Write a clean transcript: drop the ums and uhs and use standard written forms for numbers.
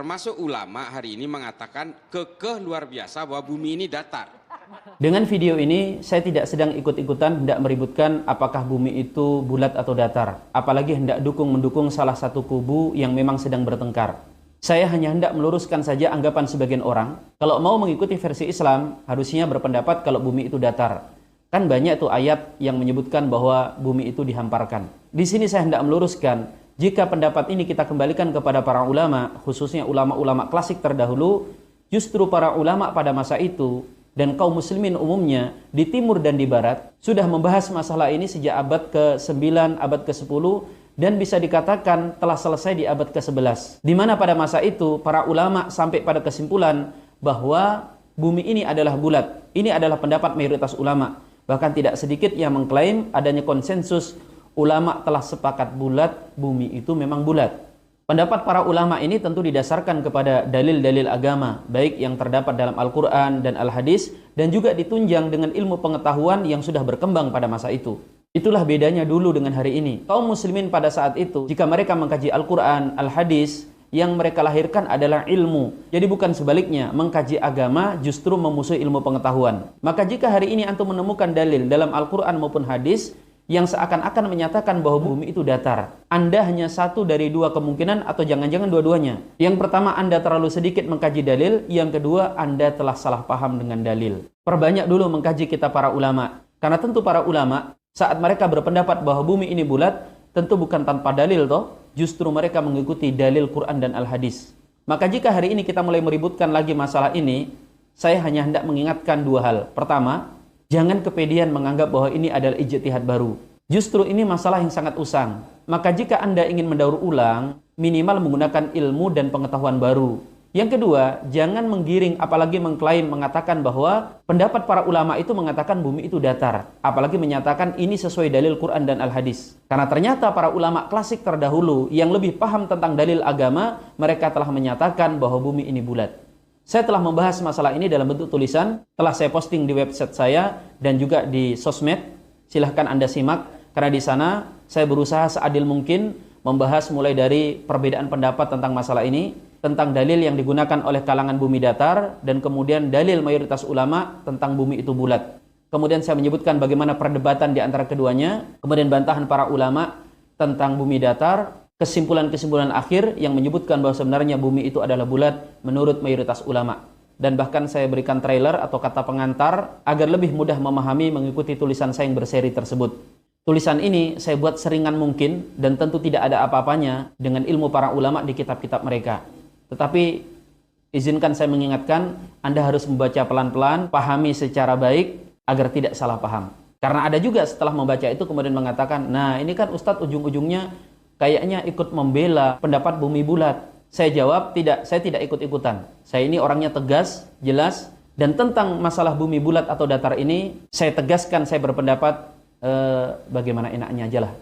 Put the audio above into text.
termasuk ulama hari ini mengatakan kekeh luar biasa bahwa bumi ini datar. Dengan video ini, saya tidak sedang ikut-ikutan hendak meributkan apakah bumi itu bulat atau datar. Apalagi hendak mendukung salah satu kubu yang memang sedang bertengkar. Saya hanya hendak meluruskan saja anggapan sebagian orang. Kalau mau mengikuti versi Islam, harusnya berpendapat kalau bumi itu datar. Kan banyak tuh ayat yang menyebutkan bahwa bumi itu dihamparkan. Di sini saya hendak meluruskan, jika pendapat ini kita kembalikan kepada para ulama, khususnya ulama-ulama klasik terdahulu, justru para ulama pada masa itu dan kaum muslimin umumnya di timur dan di barat sudah membahas masalah ini sejak abad ke-9, abad ke-10 dan bisa dikatakan telah selesai di abad ke-11. Di mana pada masa itu para ulama sampai pada kesimpulan bahwa bumi ini adalah bulat. Ini adalah pendapat mayoritas ulama. Bahkan tidak sedikit yang mengklaim adanya konsensus ulama telah sepakat bulat, bumi itu memang bulat. Pendapat para ulama ini tentu didasarkan kepada dalil-dalil agama, baik yang terdapat dalam Al-Quran dan Al-Hadis, dan juga ditunjang dengan ilmu pengetahuan yang sudah berkembang pada masa itu. Itulah bedanya dulu dengan hari ini. Kaum muslimin pada saat itu, jika mereka mengkaji Al-Quran, Al-Hadis, yang mereka lahirkan adalah ilmu. Jadi bukan sebaliknya, mengkaji agama justru memusuhi ilmu pengetahuan. Maka jika hari ini antum menemukan dalil dalam Al-Quran maupun Hadis, yang seakan-akan menyatakan bahwa bumi itu datar, Anda hanya satu dari dua kemungkinan atau jangan-jangan dua-duanya. Yang pertama, Anda terlalu sedikit mengkaji dalil. Yang kedua, Anda telah salah paham dengan dalil. Perbanyak dulu mengkaji kita para ulama. Karena tentu para ulama, saat mereka berpendapat bahwa bumi ini bulat, tentu bukan tanpa dalil toh. Justru mereka mengikuti dalil Quran dan Al-Hadis. Maka jika hari ini kita mulai meributkan lagi masalah ini, saya hanya hendak mengingatkan dua hal. Pertama, jangan kepedean menganggap bahwa ini adalah ijtihad baru. Justru ini masalah yang sangat usang. Maka jika Anda ingin mendaur ulang, minimal menggunakan ilmu dan pengetahuan baru. Yang kedua, jangan menggiring apalagi mengklaim mengatakan bahwa pendapat para ulama itu mengatakan bumi itu datar. Apalagi menyatakan ini sesuai dalil Quran dan Al-Hadis. Karena ternyata para ulama klasik terdahulu yang lebih paham tentang dalil agama, mereka telah menyatakan bahwa bumi ini bulat. Saya telah membahas masalah ini dalam bentuk tulisan, telah saya posting di website saya dan juga di sosmed. Silahkan Anda simak, karena di sana saya berusaha seadil mungkin membahas mulai dari perbedaan pendapat tentang masalah ini, tentang dalil yang digunakan oleh kalangan bumi datar, dan kemudian dalil mayoritas ulama tentang bumi itu bulat. Kemudian saya menyebutkan bagaimana perdebatan di antara keduanya, kemudian bantahan para ulama tentang bumi datar, kesimpulan-kesimpulan akhir yang menyebutkan bahwa sebenarnya bumi itu adalah bulat menurut mayoritas ulama. Dan bahkan saya berikan trailer atau kata pengantar agar lebih mudah memahami mengikuti tulisan saya yang berseri tersebut. Tulisan ini saya buat seringan mungkin dan tentu tidak ada apa-apanya dengan ilmu para ulama di kitab-kitab mereka. Tetapi izinkan saya mengingatkan, Anda harus membaca pelan-pelan, pahami secara baik agar tidak salah paham. Karena ada juga setelah membaca itu kemudian mengatakan, nah ini kan Ustadz ujung-ujungnya kayaknya ikut membela pendapat bumi bulat. Saya jawab, tidak, saya tidak ikut-ikutan. Saya ini orangnya tegas, jelas, dan tentang masalah bumi bulat atau datar ini, saya tegaskan, saya berpendapat bagaimana enaknya aja lah.